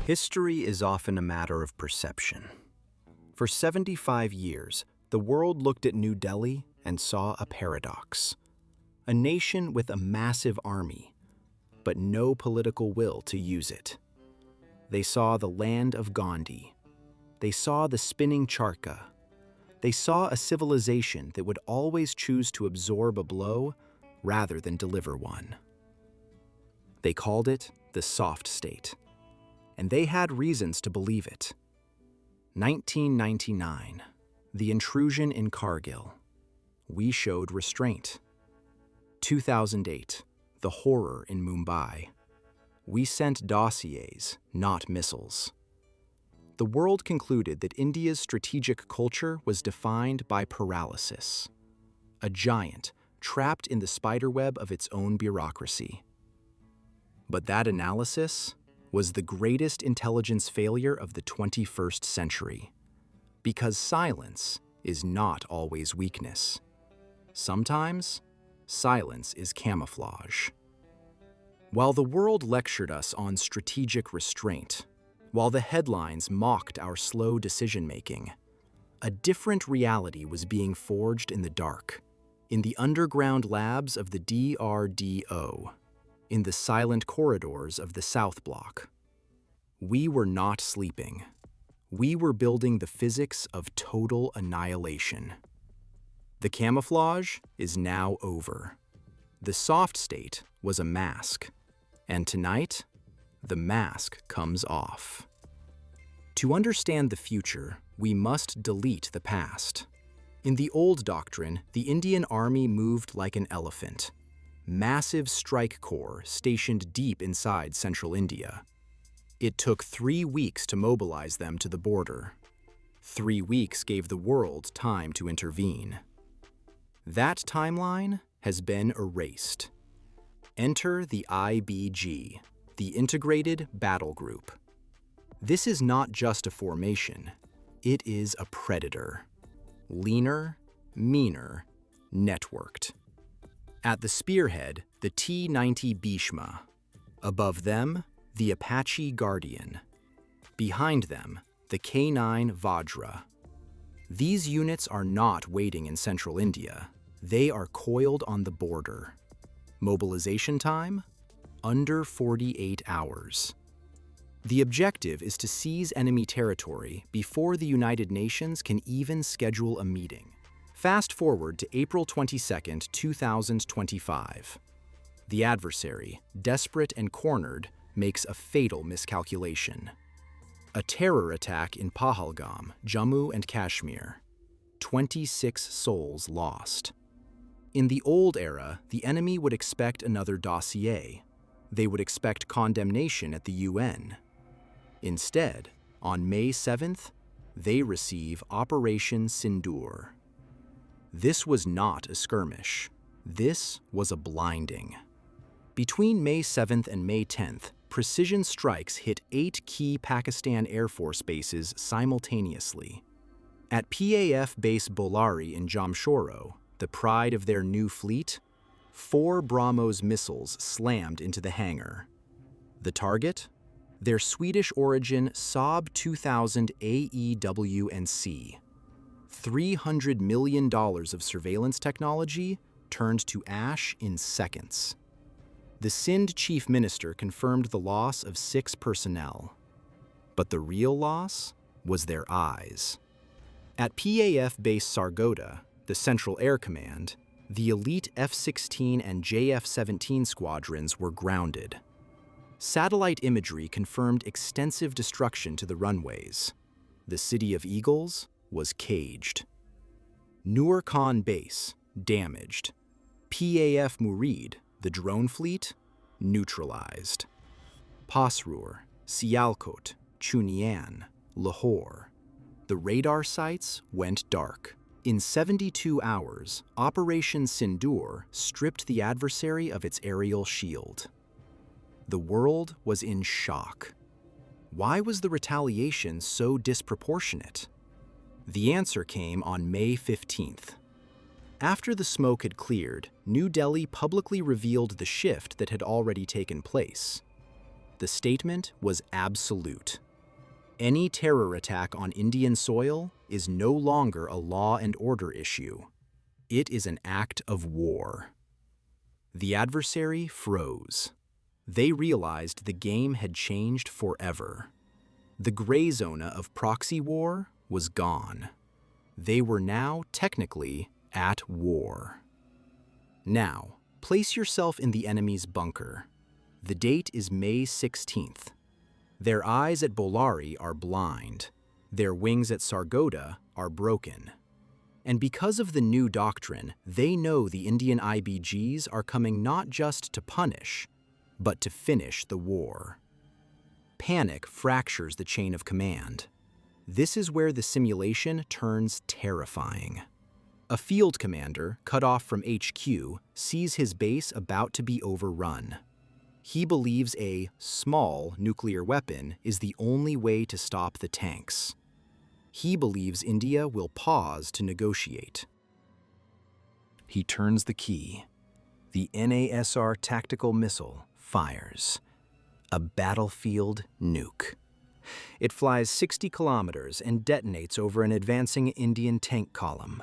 History is often a matter of perception. For 75 years, the world looked at New Delhi and saw a paradox. A nation with a massive army, but no political will to use it. They saw the land of Gandhi. They saw the spinning charkha. They saw a civilization that would always choose to absorb a blow rather than deliver one. They called it the soft state, and they had reasons to believe it. 1999, the intrusion in Kargil. We showed restraint. 2008, the horror in Mumbai. We sent dossiers, not missiles. The world concluded that India's strategic culture was defined by paralysis, a giant trapped in the spiderweb of its own bureaucracy. But that analysis was the greatest intelligence failure of the 21st century, because silence is not always weakness. Sometimes, silence is camouflage. While the world lectured us on strategic restraint, while the headlines mocked our slow decision-making, a different reality was being forged in the dark, in the underground labs of the DRDO, in the silent corridors of the South Block. We were not sleeping. We were building the physics of total annihilation. The camouflage is now over. The soft state was a mask, and tonight, the mask comes off. To understand the future, we must delete the past. In the old doctrine, the Indian Army moved like an elephant. Massive strike corps stationed deep inside central India. It took 3 weeks to mobilize them to the border. 3 weeks gave the world time to intervene. That timeline has been erased. Enter the IBG, the Integrated Battle Group. This is not just a formation, it is a predator. Leaner, meaner, networked. At the spearhead, the T-90 Bhishma. Above them, the Apache Guardian. Behind them, the K-9 Vajra. These units are not waiting in central India. They are coiled on the border. Mobilization time? Under 48 hours. The objective is to seize enemy territory before the United Nations can even schedule a meeting. Fast forward to April 22, 2025. The adversary, desperate and cornered, makes a fatal miscalculation. A terror attack in Pahalgam, Jammu and Kashmir. 26 souls lost. In the old era, the enemy would expect another dossier. They would expect condemnation at the UN. Instead, on May 7th, they receive Operation Sindoor. This was not a skirmish. This was a blinding. Between May 7th and May 10th, precision strikes hit 8 key Pakistan Air Force bases simultaneously. At PAF base Bolari in Jamshoro, the pride of their new fleet, 4 BrahMos missiles slammed into the hangar. The target? Their Swedish origin Saab 2000 AEW&C. $300 million of surveillance technology turned to ash in seconds. The Sindh chief minister confirmed the loss of 6 personnel. But the real loss was their eyes. At PAF base Sargodha, the Central Air Command, the elite F-16 and JF-17 squadrons were grounded. Satellite imagery confirmed extensive destruction to the runways. The City of Eagles was caged. Nur Khan base, damaged. PAF Murid, the drone fleet, neutralized. Pasrur, Sialkot, Chunian, Lahore. The radar sites went dark. In 72 hours, Operation Sindoor stripped the adversary of its aerial shield. The world was in shock. Why was the retaliation so disproportionate? The answer came on May 15th. After the smoke had cleared, New Delhi publicly revealed the shift that had already taken place. The statement was absolute. Any terror attack on Indian soil is no longer a law and order issue. It is an act of war. The adversary froze. They realized the game had changed forever. The gray zone of proxy war was gone. They were now technically at war. Now, place yourself in the enemy's bunker. The date is May 16th. Their eyes at Bolari are blind. Their wings at Sargodha are broken. And because of the new doctrine, they know the Indian IBGs are coming not just to punish, but to finish the war. Panic fractures the chain of command. This is where the simulation turns terrifying. A field commander, cut off from HQ, sees his base about to be overrun. He believes a small nuclear weapon is the only way to stop the tanks. He believes India will pause to negotiate. He turns the key. The NASR tactical missile fires. A battlefield nuke. It flies 60 kilometers and detonates over an advancing Indian tank column.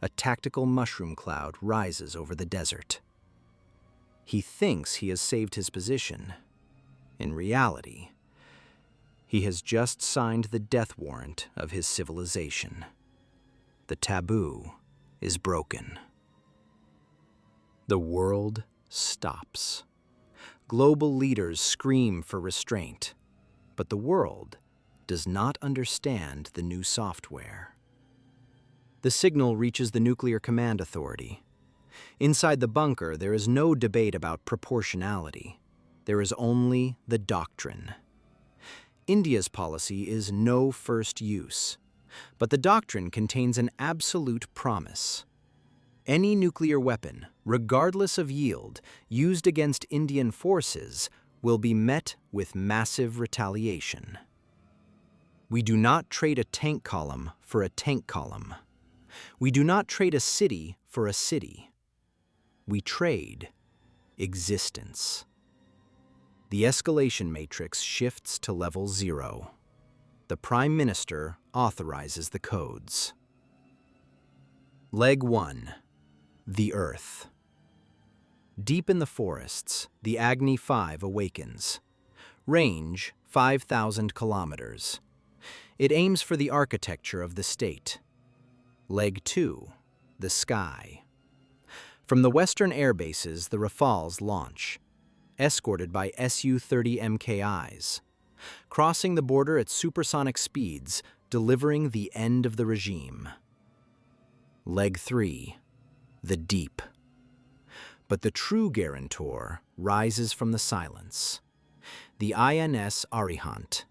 A tactical mushroom cloud rises over the desert. He thinks he has saved his position. In reality, he has just signed the death warrant of his civilization. The taboo is broken. The world stops. Global leaders scream for restraint, but the world does not understand the new software. The signal reaches the Nuclear Command Authority. Inside the bunker, there is no debate about proportionality. There is only the doctrine. India's policy is no first use, but the doctrine contains an absolute promise. Any nuclear weapon, regardless of yield, used against Indian forces will be met with massive retaliation. We do not trade a tank column for a tank column. We do not trade a city for a city. We trade existence. The escalation matrix shifts to level 0. The Prime Minister authorizes the codes. Leg 1. The Earth. Deep in the forests, the Agni 5 awakens. Range 5,000 kilometers. It aims for the architecture of the state. Leg 2. The Sky. From the western air bases, the Rafales launch, escorted by Su-30 MKIs, crossing the border at supersonic speeds, delivering the end of the regime. Leg 3. The Deep. But the true guarantor rises from the silence. The INS Arihant.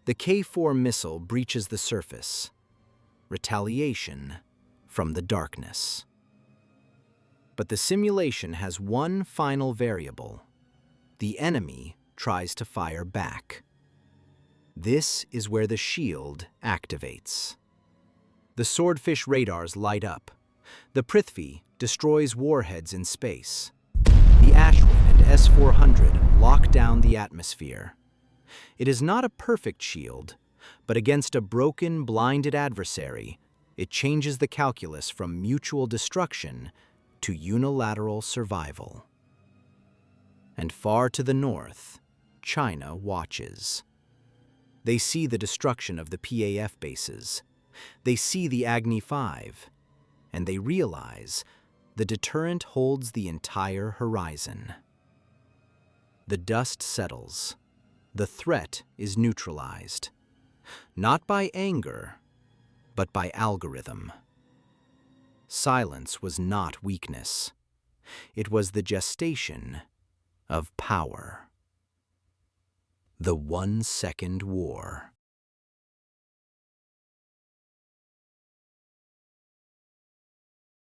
The K-4 missile breaches the surface. Retaliation from the darkness. But the simulation has one final variable. The enemy tries to fire back. This is where the shield activates. The swordfish radars light up. The Prithvi destroys warheads in space. The Ashwin and S-400 lock down the atmosphere. It is not a perfect shield, but against a broken, blinded adversary, it changes the calculus from mutual destruction to unilateral survival. And far to the north, China watches. They see the destruction of the PAF bases. They see the Agni 5, and they realize the deterrent holds the entire horizon. The dust settles. The threat is neutralized. Not by anger, but by algorithm. Silence was not weakness. It was the gestation of power. The 1 second war.